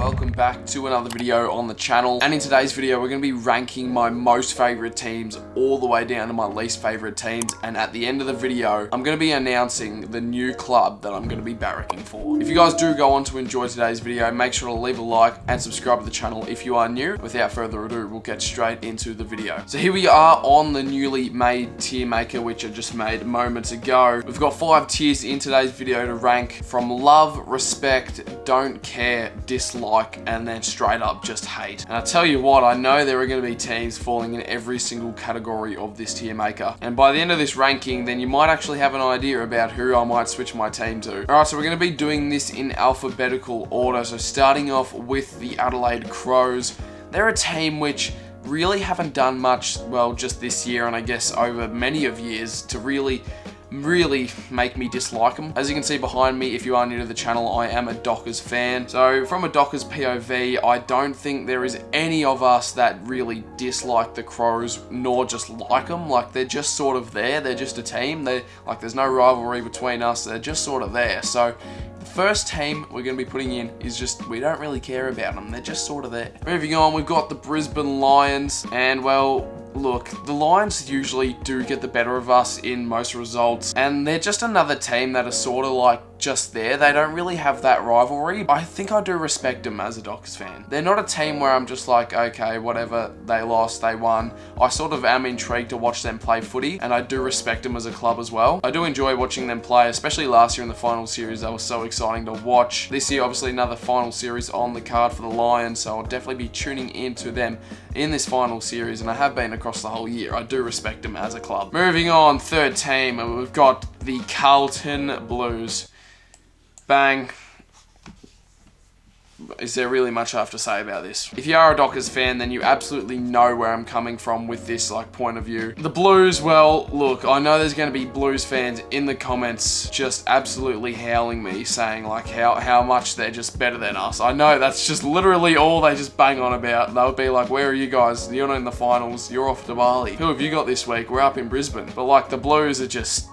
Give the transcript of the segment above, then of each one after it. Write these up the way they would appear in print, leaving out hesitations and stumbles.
welcome back to another video on the channel. And in today's video, we're going to be ranking my most favorite teams all the way down to my least favorite teams. And at the end of the video, I'm going to be announcing the new club that I'm going to be barracking for. If you guys do go on to enjoy today's video, make sure to leave a like and subscribe to the channel if you are new. Without further ado, we'll get straight into the video. So here we are on the newly made tier maker, which I just made moments ago. We've got 5 tiers in today's video to rank from love, respect, don't care, dislike, and then straight up just hate. And I tell you what, I know there are going to be teams falling in every single category of this tier maker. And by the end of this ranking, then you might actually have an idea about who I might switch my team to. Alright, so we're going to be doing this in alphabetical order. So starting off with the Adelaide Crows. They're a team which really haven't done much, well, just this year and I guess over many of years to really make me dislike them. As you can see behind me, if you are new to the channel, I am a Dockers fan. So from a Dockers POV, I don't think there is any of us that really dislike the Crows, nor just like them. Like, they're just sort of there. They're just a team. There's no rivalry between us. They're just sort of there. So the first team we're going to be putting in is just, we don't really care about them. They're just sort of there. Moving on, we've got the Brisbane Lions, and well, look, the Lions usually do get the better of us in most results, and they're just another team that are sort of like just there. They don't really have that rivalry. I think I do respect them as a Dockers fan. They're not a team where I'm just like, okay, whatever, they lost, they won. I sort of am intrigued to watch them play footy, and I do respect them as a club as well. I do enjoy watching them play, especially last year in the final series. That was so exciting to watch. This year, obviously, another final series on the card for the Lions, so I'll definitely be tuning into them in this final series, and I have been across the whole year. I do respect them as a club. Moving on, third team, we've got the Carlton Blues. Bang. Is there really much I have to say about this? If you are a Dockers fan, then you absolutely know where I'm coming from with this point of view. The Blues, well, look, I know there's going to be Blues fans in the comments just absolutely howling me, saying like how much they're just better than us. I know that's just literally all they just bang on about. They would be like, where are you guys? You're not in the finals. You're off to Bali. Who have you got this week? We're up in Brisbane. But like, the Blues are just...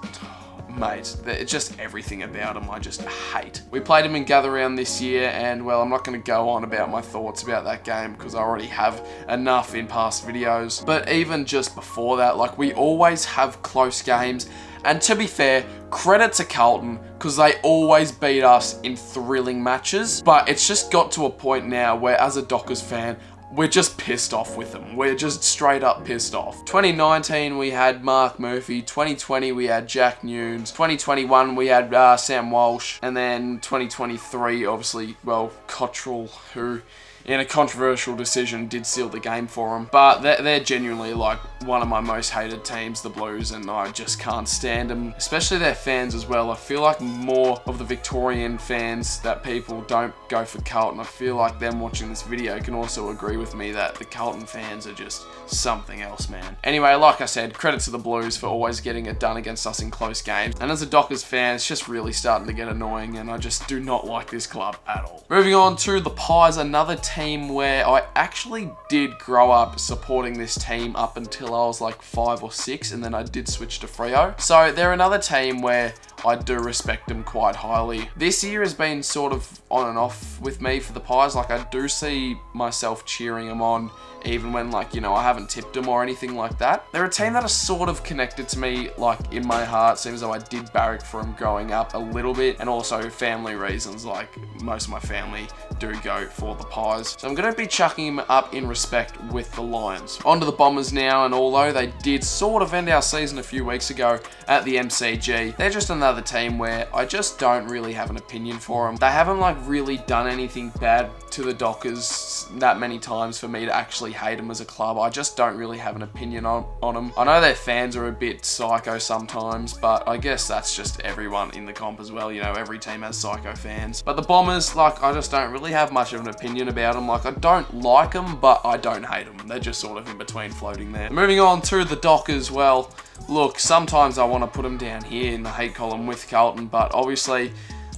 mate, it's just everything about them I just hate. We played them in Gather Round this year, and well, I'm not going to go on about my thoughts about that game because I already have enough in past videos. But even just before that, like, we always have close games. And to be fair, credit to Carlton, because they always beat us in thrilling matches. But it's just got to a point now where, as a Dockers fan, we're just pissed off with them. We're just straight up pissed off. 2019, we had Mark Murphy. 2020, we had Jack Nunes. 2021, we had Sam Walsh. And then 2023, obviously, well, Cottrell, who, in a controversial decision, did seal the game for them. But they're genuinely like one of my most hated teams, the Blues, and I just can't stand them, especially their fans as well. I feel like more of the Victorian fans that people don't go for Carlton, I feel like them watching this video can also agree with me that the Carlton fans are just something else, man. Anyway, like I said, credit to the Blues for always getting it done against us in close games. And as a Dockers fan, it's just really starting to get annoying, and I just do not like this club at all. Moving on to the Pies, another team where I actually did grow up supporting this team up until I was like 5 or 6, and then I did switch to Freo. So they're another team where I do respect them quite highly. This year has been sort of on and off with me for the Pies. Like, I do see myself cheering them on even when, like, you know, I haven't tipped them or anything like that. They're a team that are sort of connected to me, like, in my heart. Seems though I did barrack for them growing up a little bit, and also family reasons, like most of my family do go for the Pies. So I'm going to be chucking them up in respect with the Lions. On to the Bombers now, and although they did sort of end our season a few weeks ago at the MCG, they're just another team where I just don't really have an opinion for them. They haven't like really done anything bad to the Dockers that many times for me to actually hate them as a club. I just don't really have an opinion on them. I know their fans are a bit psycho sometimes, but I guess that's just everyone in the comp as well. You know, every team has psycho fans. But the Bombers, like, I just don't really have much of an opinion about them. Like, I don't like them, but I don't hate them. They're just sort of in between floating there. Moving on to the Dockers, well, look, sometimes I want to put them down here in the hate column with Carlton, but obviously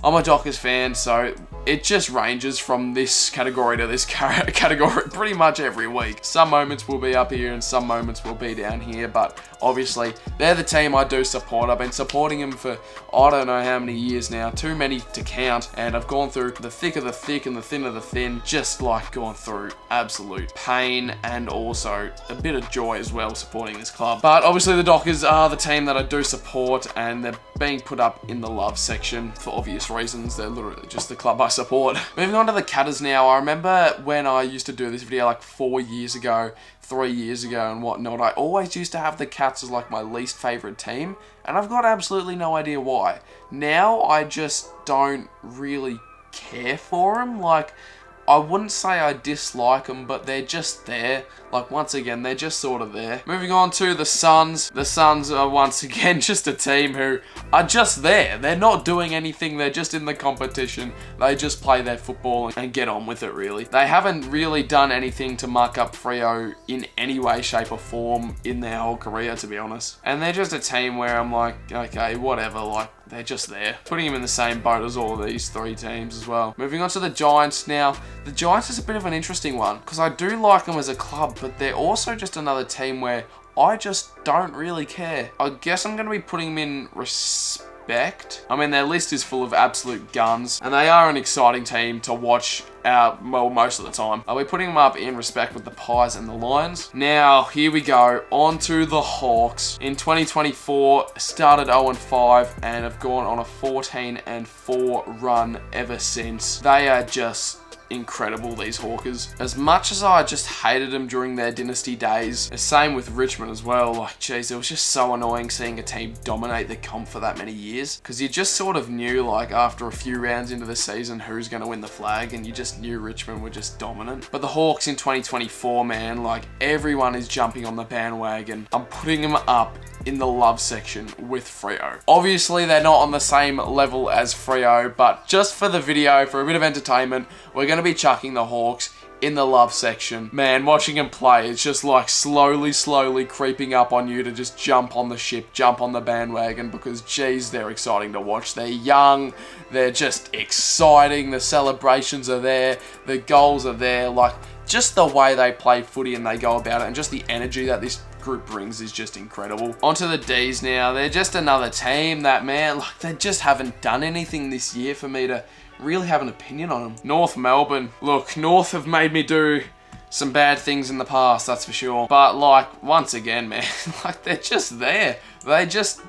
I'm a Dockers fan, so it just ranges from this category to this category pretty much every week. Some moments will be up here and some moments will be down here, but obviously they're the team I do support. I've been supporting them for I don't know how many years now, too many to count, and I've gone through the thick of the thick and the thin of the thin, just like gone through absolute pain and also a bit of joy as well supporting this club. But obviously the Dockers are the team that I do support, and they're being put up in the love section for obvious reasons. They're literally just the club I support. Moving on to the Catters now. I remember when I used to do this video like 4 years ago, 3 years ago and whatnot, I always used to have the Cats as like my least favourite team, and I've got absolutely no idea why. Now I just don't really care for them. Like, I wouldn't say I dislike them, but they're just there. Like, once again, they're just sort of there. Moving on to the Suns. The Suns are once again just a team who are just there. They're not doing anything. They're just in the competition. They just play their football and get on with it, really. They haven't really done anything to muck up Freo in any way, shape, or form in their whole career, to be honest. And they're just a team where I'm like, okay, whatever, like, they're just there. Putting them in the same boat as all of these three teams as well. Moving on to the Giants now. The Giants is a bit of an interesting one because I do like them as a club, but they're also just another team where I just don't really care. I guess I'm going to be putting them in respect. I mean, their list is full of absolute guns, and they are an exciting team to watch well, most of the time. I'll be putting them up in respect with the Pies and the Lions. Now, here we go. On to the Hawks. In 2024, started 0-5 and have gone on a 14-4 run ever since. They are just incredible, these Hawkers. As much as I just hated them during their dynasty days, the same with Richmond as well. Like, geez, it was just so annoying seeing a team dominate the comp for that many years, because you just sort of knew, like, after a few rounds into the season who's going to win the flag, and you just knew Richmond were just dominant. But the Hawks in 2024, man, like, everyone is jumping on the bandwagon. I'm putting them up in the love section with Freo. Obviously, they're not on the same level as Freo, but just for the video, for a bit of entertainment, we're going to be chucking the Hawks in the love section. Man, watching them play, it's just like slowly creeping up on you to just jump on the ship, jump on the bandwagon, because geez, they're exciting to watch. They're young, they're just exciting, the celebrations are there, the goals are there, like, just the way they play footy and they go about it, and just the energy that this group brings is just incredible. Onto the D's now. They're just another team that, man, like, they just haven't done anything this year for me to really have an opinion on them. North Melbourne. Look, North have made me do some bad things in the past, that's for sure. But, like, once again, man, like, they're just there. I just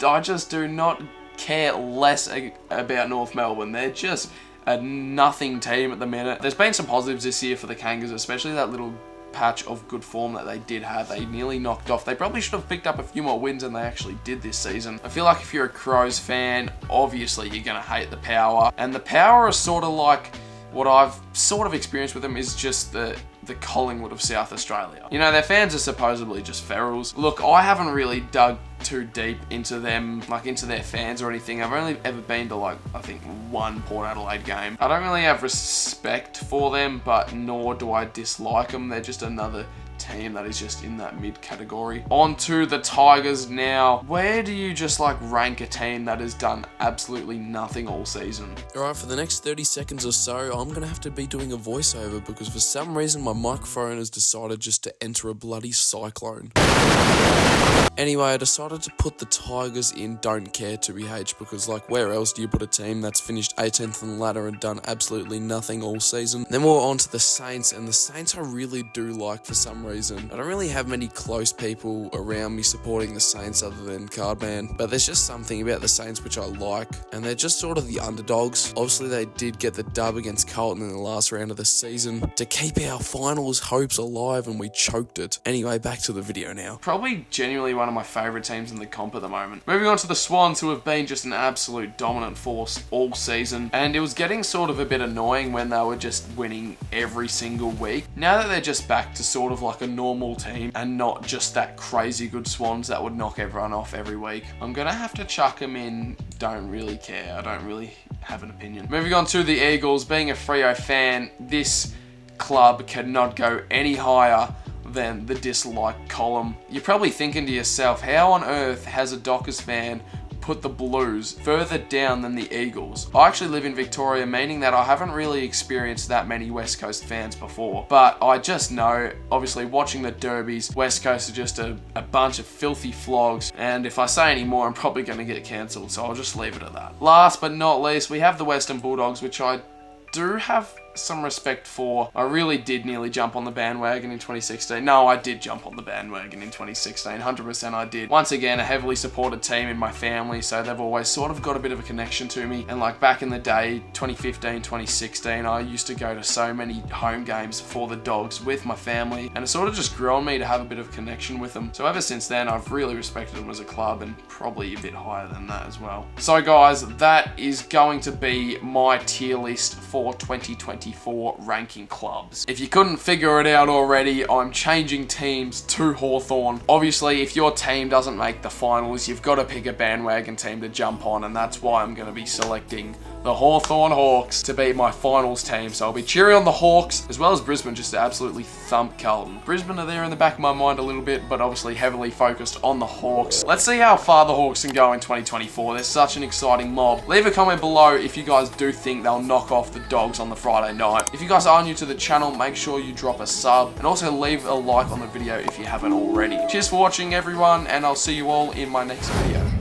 do not care less about North Melbourne. They're just a nothing team at the minute. There's been some positives this year for the Kangas, especially that little patch of good form that they did have. They nearly knocked off. They probably should have picked up a few more wins than they actually did this season. I feel like if you're a Crows fan, obviously you're going to hate the Power. And the Power is sort of like, what I've sort of experienced with them is just the Collingwood of South Australia. You know, their fans are supposedly just ferals. Look, I haven't really dug too deep into them, like into their fans or anything. I've only ever been to, like, I think one Port Adelaide game. I don't really have respect for them, but nor do I dislike them. They're just another team that is just in that mid category. On to the Tigers now. Where do you just like rank a team that has done absolutely nothing all season? Alright, for the next 30 seconds or so, I'm going to have to be doing a voiceover because for some reason my microphone has decided just to enter a bloody cyclone. Anyway, I decided to put the Tigers in don't care to BH because, like, where else do you put a team that's finished 18th on the ladder and done absolutely nothing all season? Then we're on to the Saints, and the Saints I really do like for some reason. I don't really have many close people around me supporting the Saints other than Cardman, but there's just something about the Saints which I like, and they're just sort of the underdogs. Obviously, they did get the dub against Carlton in the last round of the season to keep our finals hopes alive, and we choked it. Anyway, back to the video now. Probably genuinely one of my favourite teams in the comp at the moment. Moving on to the Swans, who have been just an absolute dominant force all season, and it was getting sort of a bit annoying when they were just winning every single week. Now that they're just back to sort of like a normal team and not just that crazy good Swans that would knock everyone off every week, I'm gonna have to chuck them in don't really care. I don't really have an opinion. Moving on to the Eagles, being a Freo fan, this club cannot go any higher than the dislike column. You're probably thinking to yourself, how on earth has a Dockers fan put the Blues further down than the Eagles. I actually live in Victoria, meaning that I haven't really experienced that many West Coast fans before, but I just know, obviously watching the derbies, West Coast are just a bunch of filthy flogs, and if I say any more, I'm probably going to get cancelled, so I'll just leave it at that. Last but not least, we have the Western Bulldogs, which I do have some respect for. I really did nearly jump on the bandwagon in 2016. No, I did jump on the bandwagon in 2016. 100% I did. Once again, a heavily supported team in my family, so they've always sort of got a bit of a connection to me. And like back in the day, 2015, 2016, I used to go to so many home games for the Dogs with my family, and it sort of just grew on me to have a bit of connection with them. So ever since then, I've really respected them as a club, and probably a bit higher than that as well. So guys, that is going to be my tier list for 2024 ranking clubs. If you couldn't figure it out already, I'm changing teams to Hawthorn. Obviously, if your team doesn't make the finals, you've got to pick a bandwagon team to jump on, and that's why I'm going to be selecting the Hawthorn Hawks to be my finals team. So I'll be cheering on the Hawks, as well as Brisbane, just to absolutely thump Carlton. Brisbane are there in the back of my mind a little bit, but obviously heavily focused on the Hawks. Let's see how far the Hawks can go in 2024. They're such an exciting mob. Leave a comment below if you guys do think they'll knock off the Dogs on the Friday night. If you guys are new to the channel, make sure you drop a sub, and also leave a like on the video if you haven't already. Cheers for watching, everyone, and I'll see you all in my next video.